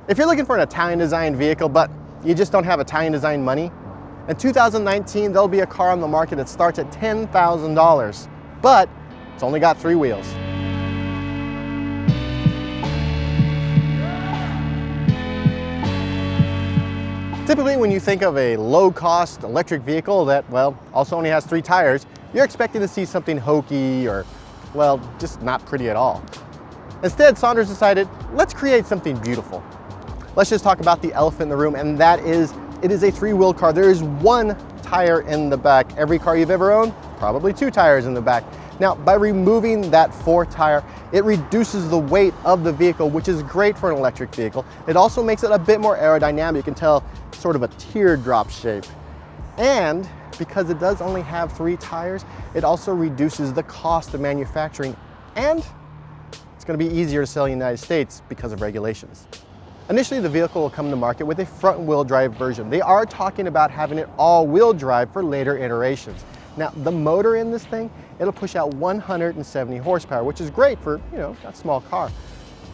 If you're looking for an Italian designed vehicle, but you just don't have Italian designed money, in 2019, there'll be a car on the market that starts at $10,000, but it's only got 3 wheels. Typically, when you think of a low-cost electric vehicle that, well, also only has 3 tires, you're expecting to see something hokey or, well, just not pretty at all. Instead, Sondors decided, let's create something beautiful. Let's just talk about the elephant in the room, and that is, it is a 3-wheel car. There is 1 tire in the back. Every car you've ever owned, probably 2 tires in the back. Now, by removing that 4th tire, it reduces the weight of the vehicle, which is great for an electric vehicle. It also makes it a bit more aerodynamic. You can tell sort of a teardrop shape. And because it does only have 3 tires, it also reduces the cost of manufacturing, and it's going to be easier to sell in the United States because of regulations. Initially, the vehicle will come to market with a front-wheel drive version. They are talking about having it all-wheel drive for later iterations. Now, the motor in this thing, it'll push out 170 horsepower, which is great for, a small car.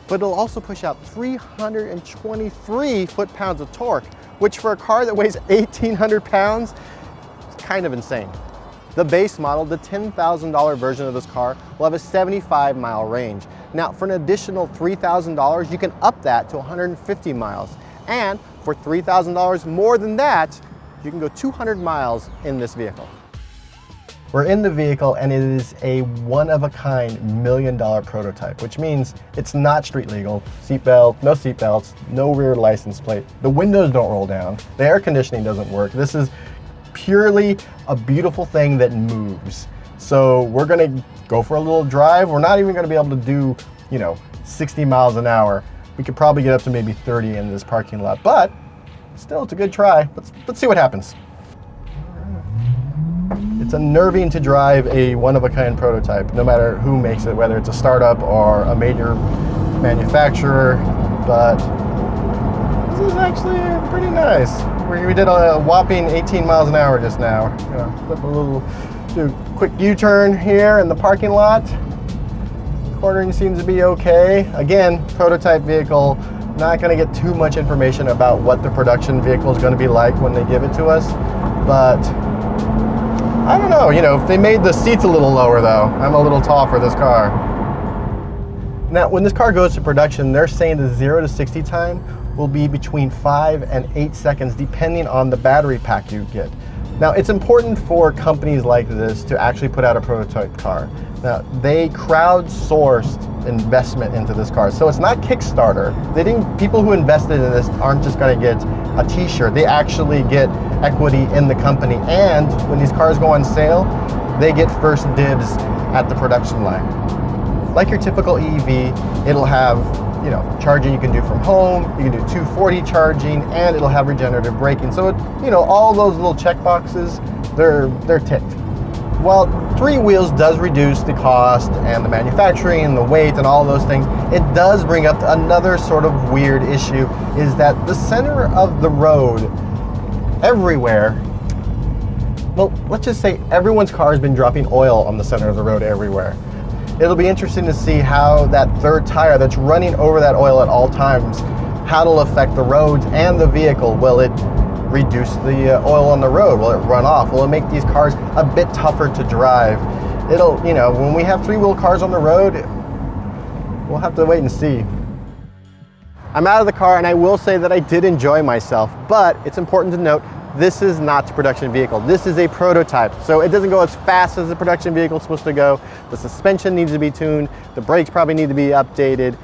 But it'll also push out 323 foot-pounds of torque, which for a car that weighs 1,800 pounds, is kind of insane. The base model, the $10,000 version of this car, will have a 75-mile range. Now, for an additional $3,000, you can up that to 150 miles. And for $3,000 more than that, you can go 200 miles in this vehicle. We're in the vehicle, and it is a one-of-a-kind $1 million prototype, which means it's not street legal. Seatbelt, no seatbelts, no rear license plate. The windows don't roll down. The air conditioning doesn't work. This is purely a beautiful thing that moves. So we're gonna go for a little drive. We're not even gonna be able to do, 60 miles an hour. We could probably get up to maybe 30 in this parking lot, but still, it's a good try. Let's see what happens. It's unnerving to drive a one-of-a-kind prototype, no matter who makes it, whether it's a startup or a major manufacturer, but this is actually pretty nice. We did a whopping 18 miles an hour just now. Flip do a quick U-turn here in the parking lot. Cornering seems to be okay. Again, prototype vehicle, not gonna get too much information about what the production vehicle is gonna be like when they give it to us, but I don't know, if they made the seats a little lower though. I'm a little tall for this car. Now, when this car goes to production, they're saying the 0 to 60 time will be between 5 and 8 seconds, depending on the battery pack you get. Now, it's important for companies like this to actually put out a prototype car. Now, they crowdsourced investment into this car, so it's not Kickstarter. People who invested in this aren't just gonna get a t-shirt. They actually get equity in the company, and when these cars go on sale, they get first dibs at the production line. Like your typical EV, it'll have charging you can do from home, you can do 240 charging, and it'll have regenerative braking. So all those little check boxes, they're ticked. While 3 wheels does reduce the cost and the manufacturing and the weight and all those things, it does bring up another sort of weird issue, is that the center of the road everywhere, well, let's just say everyone's car has been dropping oil on the center of the road everywhere. It'll be interesting to see how that 3rd tire that's running over that oil at all times, how it'll affect the roads and the vehicle. Will it reduce the oil on the road? Will it run off? Will it make these cars a bit tougher to drive? It'll, when we have 3-wheel cars on the road, we'll have to wait and see. I'm out of the car, and I will say that I did enjoy myself, but it's important to note, this is not a production vehicle. This is a prototype, so it doesn't go as fast as the production vehicle is supposed to go. The suspension needs to be tuned. The brakes probably need to be updated.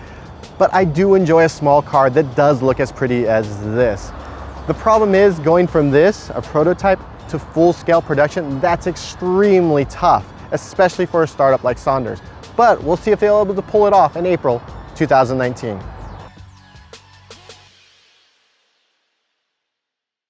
But I do enjoy a small car that does look as pretty as this. The problem is, going from this, a prototype, to full-scale production, that's extremely tough, especially for a startup like Sondors. But we'll see if they're able to pull it off in April 2019.